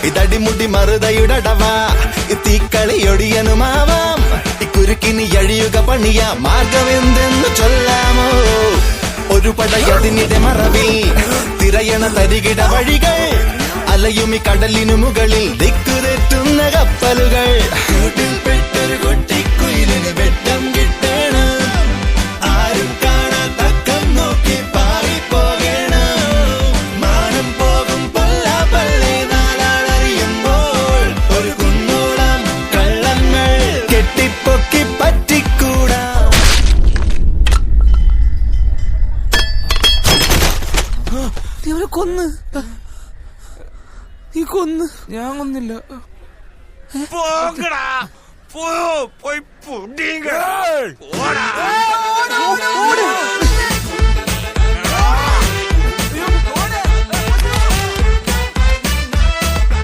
ഇതടിമുടി മറുതയുടടവാ തീക്കളിയൊടിയനുമാവാം ഇക്കുരുക്കിനി എഴിയുക പണിയ മാർഗമെന്തെന്ന് ചൊല്ലാമോ ഒരു പടയതിനിടെ മറവിൽ തിരയണ തരികിട വഴികൾ അലയുമി കടലിനു മുകളിൽ ദിക്കുതെറ്റുന്ന കപ്പലുകൾ കൂട്ടിൽപ്പെട്ടൊരു കുട്ടിക്കുയിലിന് വെട്ടം കിട്ടണം ആരും കാണാത്തക്കം നോക്കി പാറിപ്പോകണം മാനം പോകും പള്ളി നാളറിയുമ്പോൾ ഒരു കുന്നോളം കള്ളങ്ങൾ കെട്ടിപ്പൊക്കി പറ്റിക്കൂടാ. കൊന്ന് നീ കൊന്ന് ഞാൻ കൊന്നില്ല. പോകടാ പോയി